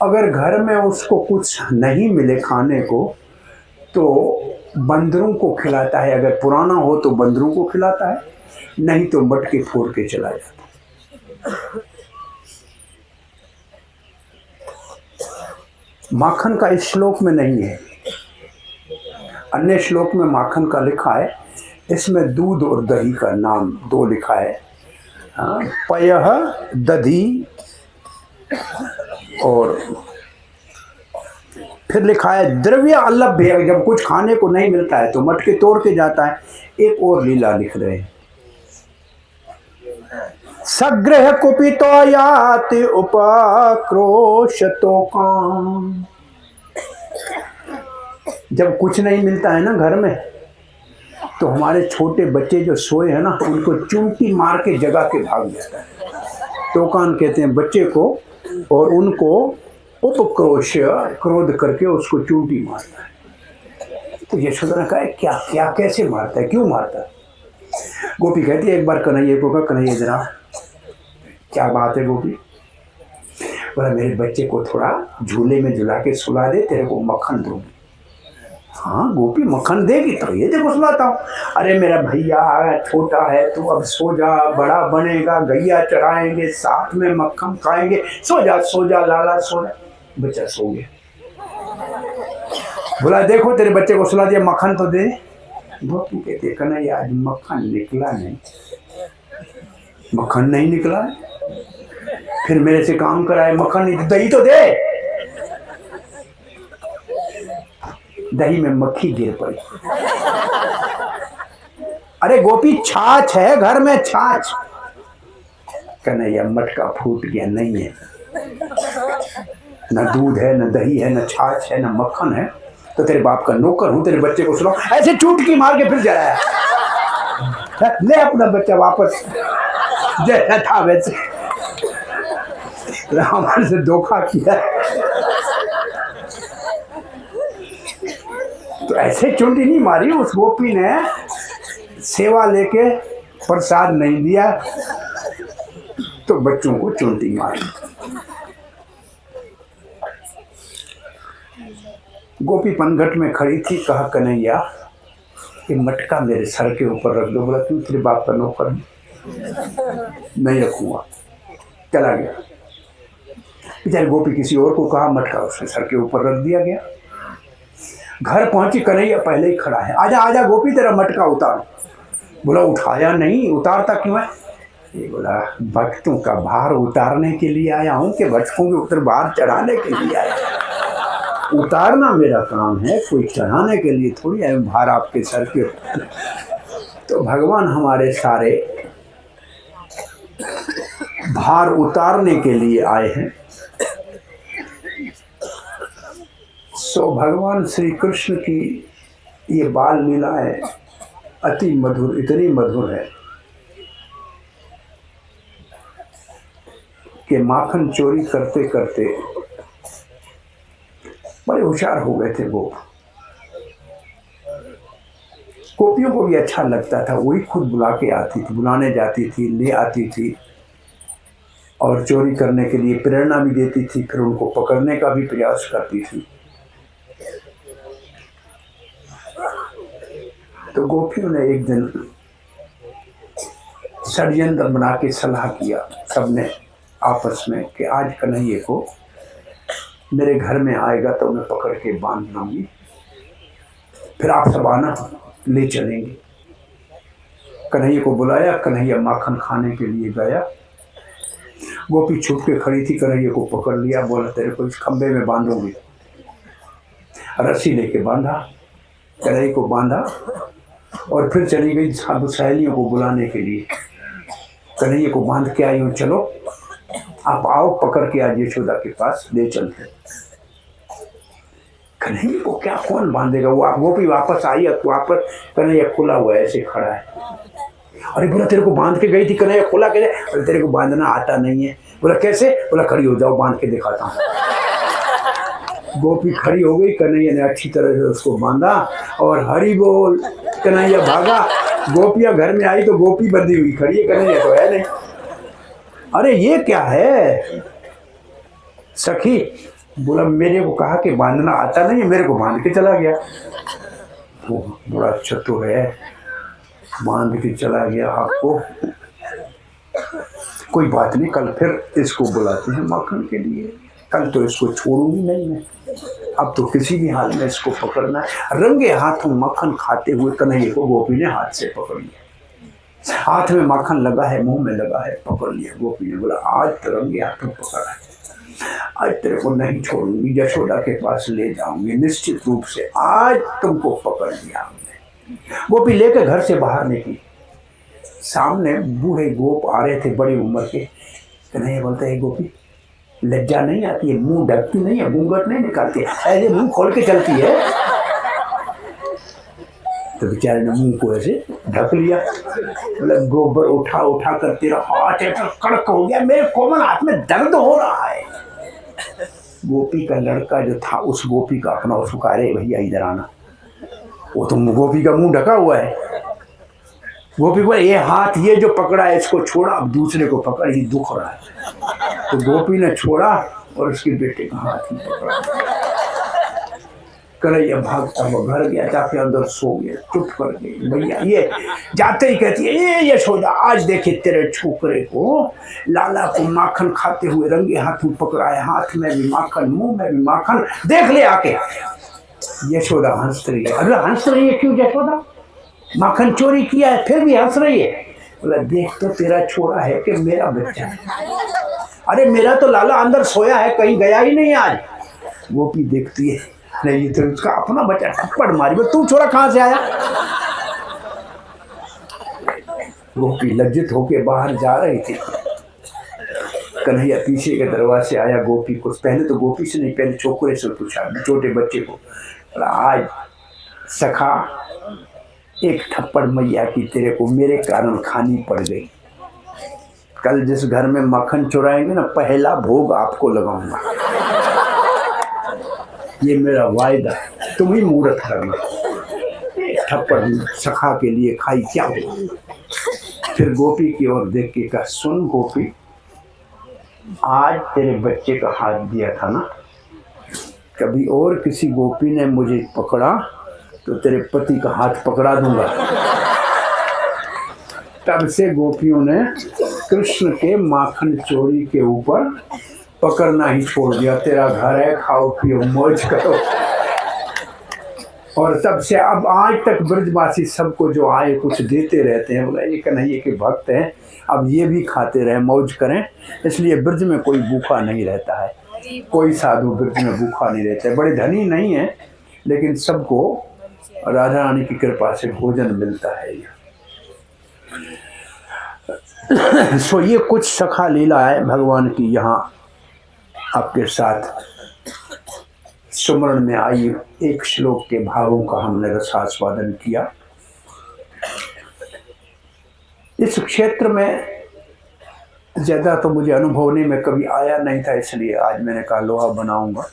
अगर घर में उसको कुछ नहीं मिले खाने को तो बंदरों को खिलाता है, अगर पुराना हो तो बंदरों को खिलाता है, नहीं तो मटके फोड़ के चला जाता है। माखन का इस श्लोक में नहीं है, अन्य श्लोक में माखन का लिखा है, इसमें दूध और दही का नाम दो लिखा है। पयः दधी, और फिर लिखा है द्रव्य अलभ्य, जब कुछ खाने को नहीं मिलता है तो मटके तोड़ के जाता है। एक और लीला लिख रहे हैं, सग्रह कुपितो याति उपक्रोशतो काम। जब कुछ नहीं मिलता है ना घर में, तो हमारे छोटे बच्चे जो सोए हैं ना, उनको चूंटी मार के जगा के भाग जाता है। टोकान कहते हैं बच्चे को, और उनको उपक्रोश, क्रोध करके उसको चूंटी मारता है। तो यशोदा ने कहा क्या क्या कैसे मारता है, क्यों मारता है? गोपी कहती है एक बार कन्हैया को कहा, कन्हैया जरा क्या बात है गोपी? बोला मेरे बच्चे को थोड़ा झूले में झुला के सुला दे, तेरे को मक्खन दूंगी। हाँ गोपी मक्खन देगी तो ये देखो सुलाता हूँ। अरे मेरा भैया छोटा है, तू अब सो जा, बड़ा बनेगा, गैया चराएंगे, साथ में मक्खन खाएंगे, सो जा लाला सो जा। बच्चा सो गया। बोला देखो तेरे बच्चे को सुला दिया, मक्खन तो दे। गोपी कहते कन्हैया आज मक्खन निकला नहीं, मक्खन नहीं निकला, फिर मेरे से काम कराए, मक्खन नहीं, दही तो दे। दही में मक्खी गिर पड़ी। अरे गोपी छाछ है घर में, छाछ। कन्हैया मटका फूट गया, नहीं है, न दूध है, न दही है, न छाछ है, न मक्खन है, तो तेरे बाप का नौकर हूं, तेरे बच्चे को सुनो। ऐसे चुटकी मार के फिर जलाया। ले अपना बच्चा वापस, जैसा था वैसे। हमारे से धोखा किया। तो ऐसे चुंडी नहीं मारी, उस गोपी ने सेवा लेके प्रसाद नहीं दिया तो बच्चों को चुंडी मारी। गोपी पनघट में खड़ी थी, कहा कन्हैया ये मटका मेरे सर के ऊपर रख दो। बोला तू तेरे बाप का नौकर? नहीं रखूंगा। चला गया। बेचारी गोपी किसी और को कहा, मटका उसके सर के ऊपर रख दिया गया। घर पहुंची, कन्हैया पहले ही खड़ा है। आजा आजा गोपी तेरा मटका उतार। बोला उठाया नहीं, उतारता क्यों है? ये बोला भक्तों का भार उतारने के लिए आया हूं कि भक्तों के ऊपर भार चढ़ाने के लिए आया? उतारना मेरा काम है, कोई चढ़ाने के लिए थोड़ी है भार आपके सर के ऊपर। तो भगवान हमारे सारे भार उतारने के लिए आए हैं। सो भगवान श्री कृष्ण की ये बाल लीलाएं अति मधुर, इतनी मधुर है कि माखन चोरी करते करते बड़े होशियार हो गए थे वो। गोपियों को भी अच्छा लगता था, वही खुद बुला के आती थी, बुलाने जाती थी, ले आती थी, और चोरी करने के लिए प्रेरणा भी देती थी, फिर उनको पकड़ने का भी प्रयास करती थी। तो गोपियों ने एक दिन षड्यंत्र बना के सलाह किया सबने आपस में कि आज कन्हैया को मेरे घर में आएगा तो मैं पकड़ के बांध लूंगी, फिर आप सब आना, ले चलेंगे। कन्हैया को बुलाया, कन्हैया माखन खाने के लिए गया। गोपी छुप के खड़ी थी, कन्हैया को पकड़ लिया, बोला तेरे को इस खंबे में बांधूंगी। रस्सी लेके बांधा, कन्हैया को बांधा, और फिर चली गई साधु सहेलियों को बुलाने के लिए। कन्हैया को बांध के आई हूँ, चलो आप आओ, पकड़ के आज यशोदा के पास ले चलते। कन्हैया को क्या कौन बांधेगा? वो गोपी वापस आई, वापस कन्हैया खुला हुआ ऐसे खड़ा है। अरे बोला तेरे को बांध के गई थी, कन्हैया खुला कैसे? अरे तेरे को बांधना आता नहीं है। बोला कैसे? बोला खड़ी हो जाओ, बांध के दिखाता हूँ। गोपी खड़ी हो गई, कन्हैया ने अच्छी तरह से उसको बांधा, और हरि बोल, कन्हैया भागा। गोपियां घर में आई तो गोपी बंधी हुई खड़ी है, कन्हैया तो है नहीं। अरे ये क्या है? सखी बोला मेरे को कहा कि बांधना आता नहीं है, मेरे को बांध के चला गया। वो बड़ा चतुर है, बांध के चला गया आपको। कोई बात नहीं, कल फिर इसको बुलाते हैं माखन के लिए। कल तो इसको छोड़ूंगी नहीं मैं, अब तो किसी भी हाल में इसको पकड़ना है। रंगे हाथों माखन खाते हुए कन्हैया को गोपी ने हाथ से पकड़ लिया। हाथ में माखन लगा है, मुंह में लगा है, पकड़ लिया। गोपी ने बोला आज तो रंगे हाथों पकड़ा है, आज तेरे को नहीं छोड़ूंगी, यशोदा के पास ले जाऊंगी निश्चित रूप से, आज तुमको पकड़ लिया हमने। गोपी लेकर घर से बाहर निकली। सामने बूढ़े गोप आ रहे थे, बड़ी उम्र के। कन्हैया बोलते है गोपी लज्जा नहीं आती है, मुंह ढकती नहीं है, घूंघट नहीं निकालती है, ऐसे मुंह खोल के चलती है। तो बेचारे ने मुंह को ऐसे ढक लिया। मतलब गोबर उठा उठा कर तेरा हाथ ऐसा कड़क हो गया, मेरे कोमल हाथ में दर्द हो रहा है। गोपी का लड़का जो था, उस गोपी का अपना, उसको कहा अरे भैया इधर आना। वो तो गोपी का मुंह ढका हुआ है। गोपी को ये हाथ ये जो पकड़ा है इसको छोड़ा, अब दूसरे को पकड़, ये दुख रहा है। तो गोपी ने छोड़ा और उसके बेटे का हाथ ही पकड़ा। कन्हैया भागता हुआ घर गया, जाके अंदर सो गया, चुप कर गई भैया। ये जाते ही कहती है ये यशोदा आज देखे तेरे छोकरे को, लाला को माखन खाते हुए रंगे हाथों पकड़ा है, हाथ में भी माखन, मुंह में भी माखन, देख ले आके। यशोदा हंस रही है। अरे हंस रही है क्यों यशोदा, माखन चोरी किया है फिर भी हंस रही है। बोला देख तो तेरा छोरा है कि मेरा बच्चा है। अरे मेरा तो लाला अंदर सोया है, कहीं गया ही नहीं आज। गोपी देखती है, नहीं तो उसका अपना बच्चा, थप्पड़ मारी। तू छोरा कहां से आया। गोपी लज्जित होके बाहर जा रही थी। कन्हैया पीछे के दरवाजे से आया। गोपी को पहले तो गोपी से नहीं, पहले छोकरे से पूछा, छोटे बच्चे को। आज सखा एक थप्पड़ मैया की तेरे को मेरे कारण खानी पड़ गई। कल जिस घर में मक्खन चुराएंगे ना, पहला भोग आपको लगाऊंगा, ये मेरा वायदा, तुम ही मुहूर्त करना। थप्पड़ सखा के लिए खाई क्या हुआ। फिर गोपी की ओर देख के कहा सुन गोपी, आज तेरे बच्चे का हाथ दिया था ना, कभी और किसी गोपी ने मुझे पकड़ा तो तेरे पति का हाथ पकड़ा दूंगा। तब से गोपियों ने कृष्ण के माखन चोरी के ऊपर पकड़ना ही छोड़ दिया। तेरा घर है, खाओ पियो मौज करो। और तब से अब आज तक ब्रजवासी सबको जो आए कुछ देते रहते हैं। बोला ये कन्हैया के भक्त हैं, अब ये भी खाते रहे, मौज करें। इसलिए ब्रज में कोई भूखा नहीं रहता है, कोई साधु ब्रज में भूखा नहीं रहता है। बड़े धनी नहीं है, लेकिन सबको राधा रानी की कृपा से भोजन मिलता है। सो ये कुछ सखा लीला है भगवान की, यहाँ आपके साथ सुमरण में आई। एक श्लोक के भावों का हमने रसास्वादन किया। इस क्षेत्र में ज़्यादा तो मुझे अनुभव नहीं, मैं कभी आया नहीं था, इसलिए आज मैंने कहा लोहा बनाऊंगा।